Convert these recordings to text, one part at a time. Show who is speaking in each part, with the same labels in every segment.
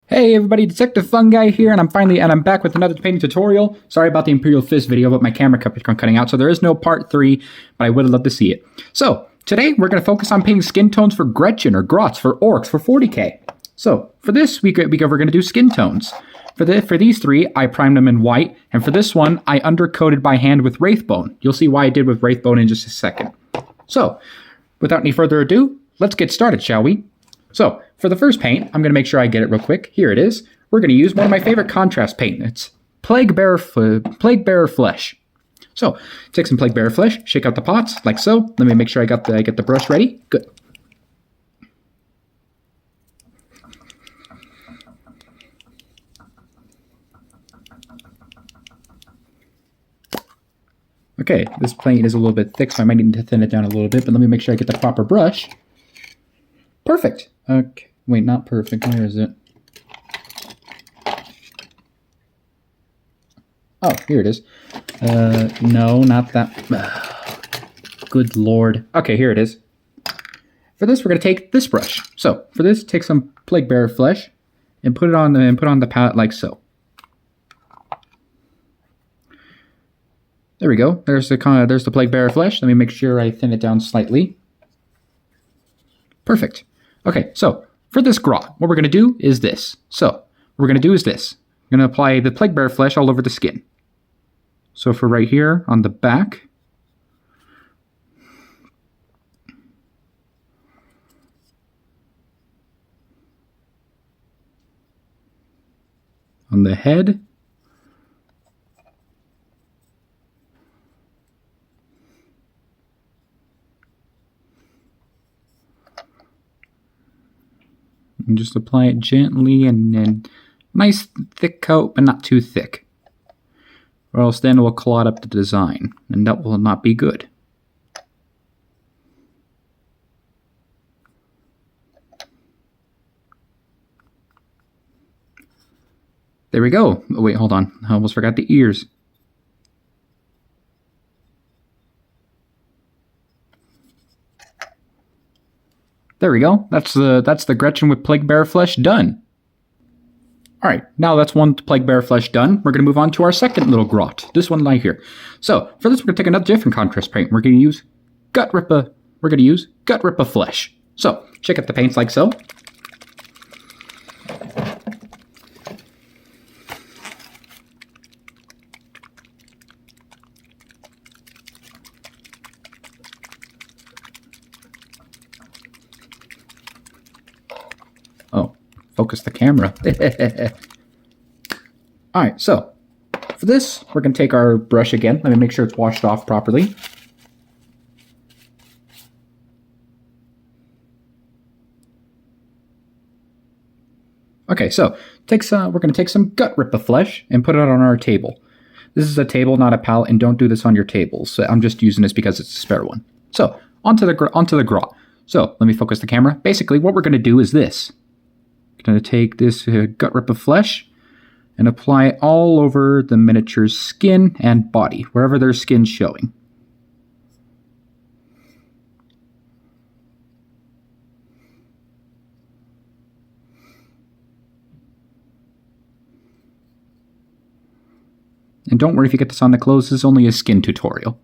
Speaker 1: Hey everybody, Detective Fun Guy here, and I'm back with another painting tutorial. Sorry about the Imperial Fist video, but my camera kept cutting out, so there is no part 3, but I would have loved to see it. So, today we're going to focus on painting skin tones for Gretchen, or Grots, for orcs, for 40k. So, for this, we're going to do skin tones. For these three, I primed them in white, and for this one, I undercoated by hand with Wraithbone. You'll see why I did with Wraithbone in just a second. So, without any further ado, let's get started, shall we? So, for the first paint, I'm going to make sure I get it real quick. Here it is. We're going to use one of my favorite contrast paint. It's Plague Bearer Flesh. So, take some Plague Bearer Flesh, shake out the pots, like so. Let me make sure I get the brush ready. Good. Okay, this paint is a little bit thick, so I might need to thin it down a little bit, but let me make sure I get the proper brush. Perfect. Okay, wait, not perfect. Where is it? Oh, here it is. No, not that. Good lord. Okay, here it is. For this, we're going to take this brush. So, for this, take some Plague Bearer Flesh and put it on the palette like so. There we go. There's the Plague Bearer Flesh. Let me make sure I thin it down slightly. Perfect. Okay, so for this grot, what we're going to do is this. So what we're going to do is this. I'm going to apply the Plague Bearer Flesh all over the skin. So for right here on the back, on the head, and just apply it gently and then nice thick coat, but not too thick. Or else then it will clot up the design, and that will not be good. There we go. Oh, wait, hold on. I almost forgot the ears. There we go. That's the Gretchen with Plague Bearer Flesh done. Alright, now that's one Plague Bearer Flesh done. We're going to move on to our second little grot. This one right here. So, for this we're going to take another different contrast paint. We're going to use Gut Ripper Flesh. So, check out the paints like so. Oh, focus the camera. Alright, so for this, we're going to take our brush again. Let me make sure it's washed off properly. Okay, so we're going to take some Gut Ripper Flesh and put it on our table. This is a table, not a palette, and don't do this on your tables. So I'm just using this because it's a spare one. So, onto the grot. So, let me focus the camera. Basically, what we're going to do is this. I'm going to take this Gut Ripper Flesh and apply it all over the miniature's skin and body, wherever their skin's showing. And don't worry if you get this on the clothes, this is only a skin tutorial.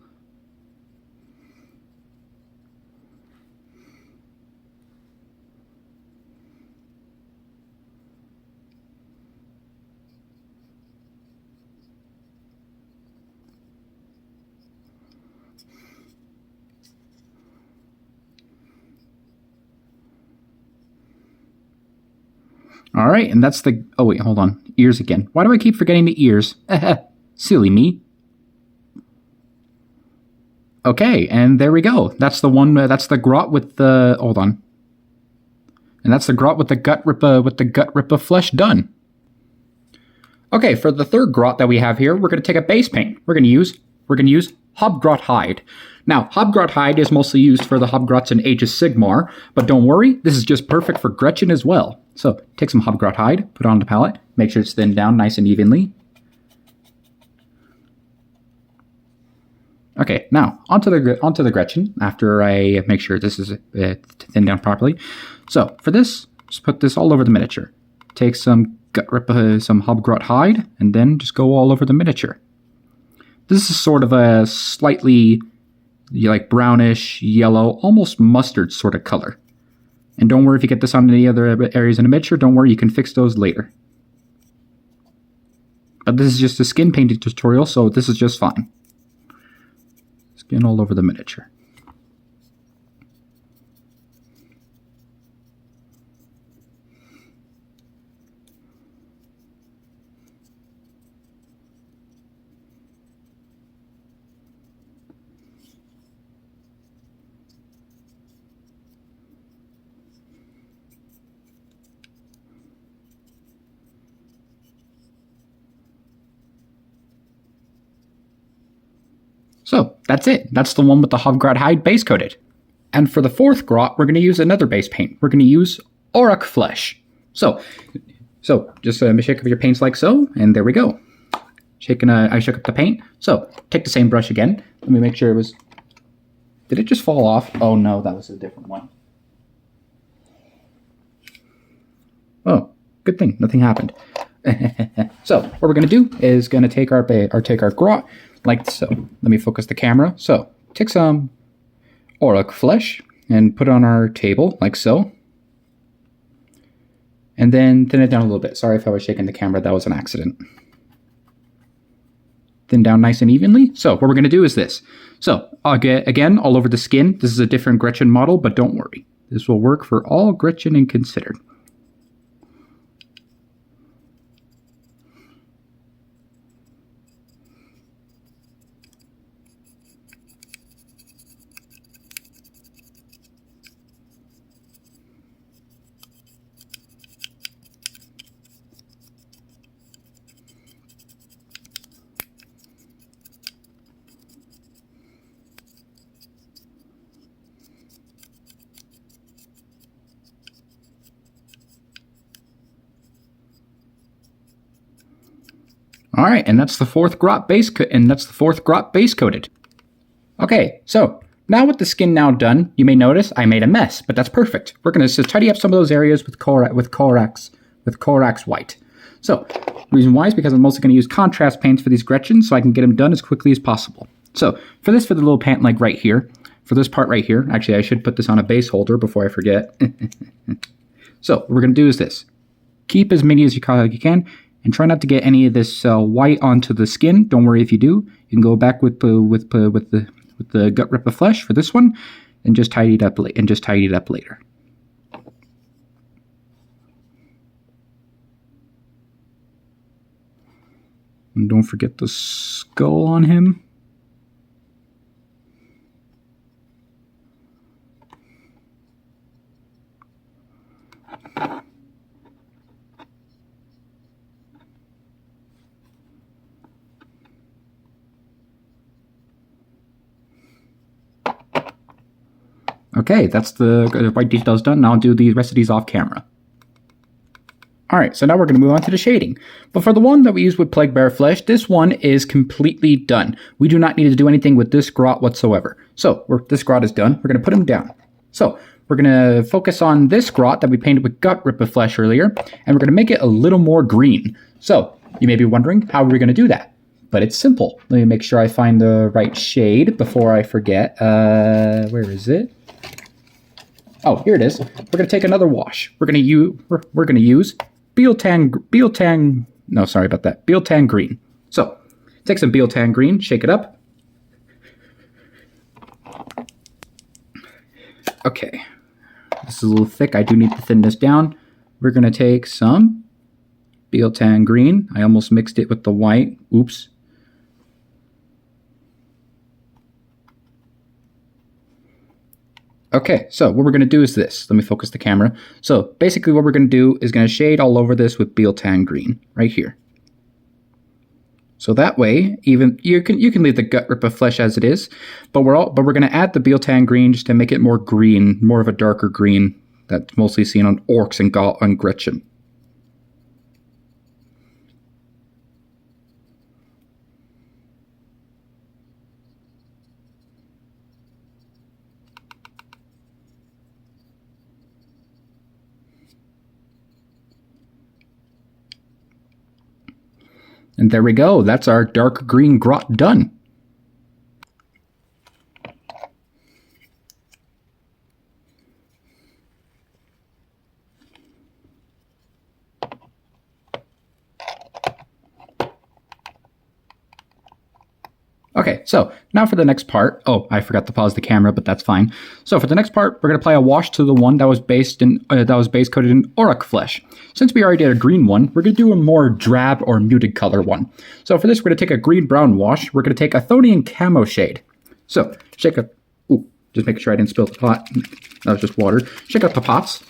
Speaker 1: Alright, and that's the... Oh wait, hold on. Ears again. Why do I keep forgetting the ears? Silly me. Okay, and there we go. That's the one, that's the grot with the... Hold on. And that's the grot with the Gut Ripper Flesh done. Okay, for the third grot that we have here, we're going to take a base paint. We're going to use Hobgrot Hide. Now, Hobgrot Hide is mostly used for the Hobgrots in Age of Sigmar, but don't worry, this is just perfect for Gretchen as well. So, take some Hobgrot Hide, put it on the palette, make sure it's thinned down nice and evenly. Okay, now, onto the Gretchen, after I make sure this is thinned down properly. So, for this, just put this all over the miniature. take some some hobgrot hide, and then just go all over the miniature. This is sort of a slightly like brownish, yellow, almost mustard sort of color. And don't worry if you get this on any other areas in the miniature, don't worry, you can fix those later. But this is just a skin painting tutorial, so this is just fine. Skin all over the miniature. So that's it. That's the one with the hobgrot hide base coated. And for the fourth grot, we're going to use another base paint. We're going to use orc flesh. So just shake up your paints like so, and there we go. I shook up the paint. So take the same brush again. Let me make sure it was. Did it just fall off? Oh no, that was a different one. Oh, good thing, nothing happened. So what we're going to do is going to take our grot like so. Let me focus the camera. So take some orc flesh and put it on our table like so. And then thin it down a little bit. Sorry if I was shaking the camera, that was an accident. Thin down nice and evenly. So what we're going to do is this. So again, all over the skin. This is a different Gretchen model, but don't worry. This will work for all Gretchen and considered. All right, and that's the fourth grot base coated. Okay, so now with the skin now done, you may notice I made a mess, but that's perfect. We're going to tidy up some of those areas with Corax white. So the reason why is because I'm mostly going to use contrast paints for these Gretchens, so I can get them done as quickly as possible. So for the little pant leg right here, for this part right here, actually I should put this on a base holder before I forget. So what we're going to do is this: keep as many as you can. And try not to get any of this white onto the skin. Don't worry if you do. You can go back with the gut rip of flesh for this one, and just tidy it up later. And don't forget the skull on him. Okay, that's the white details done. Now I'll do the rest of these off camera. Alright, so now we're going to move on to the shading. But for the one that we used with Plague Bear Flesh, this one is completely done. We do not need to do anything with this grot whatsoever. So, this grot is done. We're going to put him down. So, we're going to focus on this grot that we painted with Gut Rip of Flesh earlier, and we're going to make it a little more green. So, you may be wondering, how are we going to do that? But it's simple. Let me make sure I find the right shade before I forget. Where is it? Oh, here it is. We're going to take another wash. We're going to use Bealtan green. So, take some Bealtan green, shake it up. Okay. This is a little thick. I do need to thin this down. We're going to take some Bealtan green. I almost mixed it with the white. Oops. Okay, so what we're going to do is this. Let me focus the camera. So basically what we're going to do is going to shade all over this with Bealtan green right here. So that way, even you can leave the Gut Rip of Flesh as it is, but we're going to add the Bealtan green just to make it more green, more of a darker green that's mostly seen on orcs and Gretchen. And there we go. That's our dark green grot done. Okay, so now for the next part. Oh, I forgot to pause the camera, but that's fine. So for the next part, we're going to apply a wash to the one that was base coated in orc flesh. Since we already did a green one, we're going to do a more drab or muted color one. So for this, we're going to take a green-brown wash. We're going to take a Chthonian camo shade. So shake up. Ooh, just making sure I didn't spill the pot. That was just water. Shake up the pots.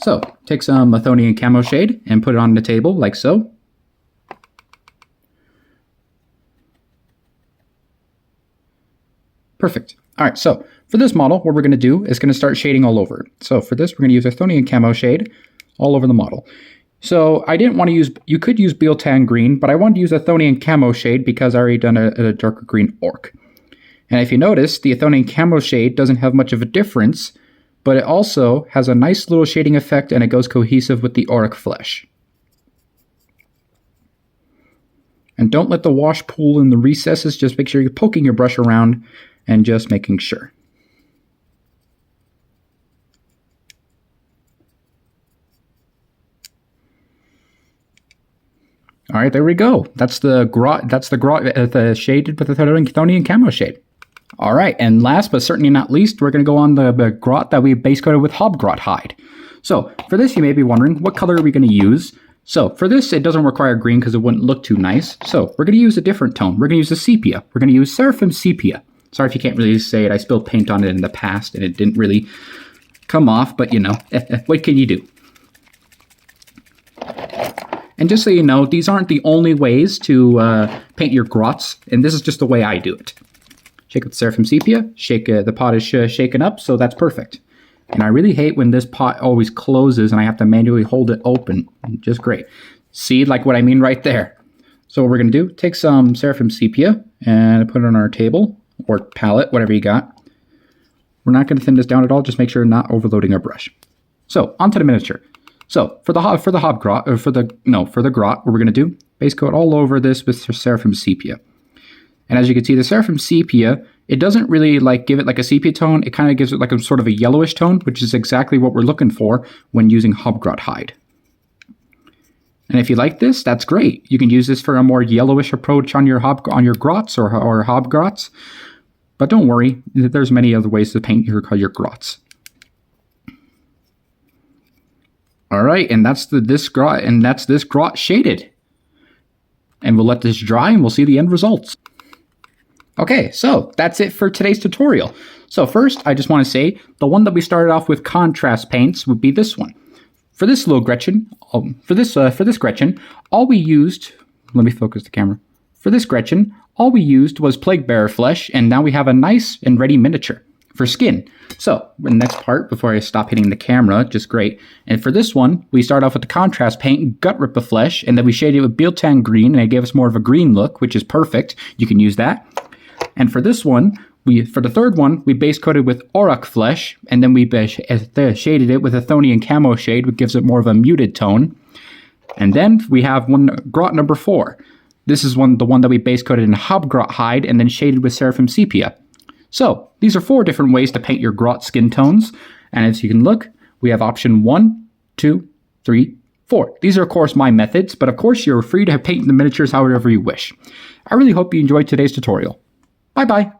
Speaker 1: So, take some Chthonian camo shade and put it on the table, like so. Perfect. All right, so for this model, what we're going to do is going to start shading all over. So for this, we're going to use a Chthonian camo shade all over the model. So I didn't want to use, you could use Bealtan green, but I wanted to use a Chthonian camo shade because I already done a darker green orc. And if you notice, the Chthonian camo shade doesn't have much of a difference, but it also has a nice little shading effect and it goes cohesive with the orc flesh. And don't let the wash pool in the recesses, just make sure you're poking your brush around and just making sure. All right, there we go. That's the grot shaded with the Chthonian camo shade. All right, and last but certainly not least, we're going to go on the grot that we base coated with hobgrot hide. So for this, you may be wondering, what color are we going to use? So for this, it doesn't require green because it wouldn't look too nice. So we're going to use a different tone. We're going to use a sepia. We're going to use Seraphim Sepia. Sorry if you can't really say it. I spilled paint on it in the past and it didn't really come off, but you know, what can you do? And just so you know, these aren't the only ways to paint your grots, and this is just the way I do it. Shake with Seraphim Sepia, shake, the pot is shaken up, so that's perfect. And I really hate when this pot always closes and I have to manually hold it open. Just great. See, like what I mean right there. So what we're going to do, take some Seraphim Sepia and put it on our table, or palette, whatever you got. We're not going to thin this down at all, just make sure not overloading our brush. So, onto the miniature. So, for the grot, what we're going to do, base coat all over this with Seraphim Sepia. And as you can see, the Seraphim Sepia, it doesn't really like give it like a sepia tone. It kind of gives it like a sort of a yellowish tone, which is exactly what we're looking for when using hobgrot hide. And if you like this, that's great. You can use this for a more yellowish approach on your grots or hobgrots. But don't worry, there's many other ways to paint your grots. All right, and that's this grot shaded. And we'll let this dry and we'll see the end results. Okay, so that's it for today's tutorial. So first, I just want to say, the one that we started off with contrast paints would be this one. For this little Gretchen, for this Gretchen, all we used, let me focus the camera. For this Gretchen, all we used was Plague Bearer flesh, and now we have a nice and ready miniature for skin. So, the next part, before I stop hitting the camera, just great. And for this one, we start off with the contrast paint, Gut Ripper flesh, and then we shaded it with Bealtan green, and it gave us more of a green look, which is perfect. You can use that. And for this one, for the third one, we base coated with Orc flesh, and then we shaded it with a Chthonian camo shade, which gives it more of a muted tone. And then we have grot number 4. This is the one that we base coated in hobgrot hide and then shaded with Seraphim Sepia. So these are 4 different ways to paint your grot skin tones. And as you can look, we have option 1, 2, 3, 4. These are, of course, my methods, but of course, you're free to paint the miniatures however you wish. I really hope you enjoyed today's tutorial. Bye-bye.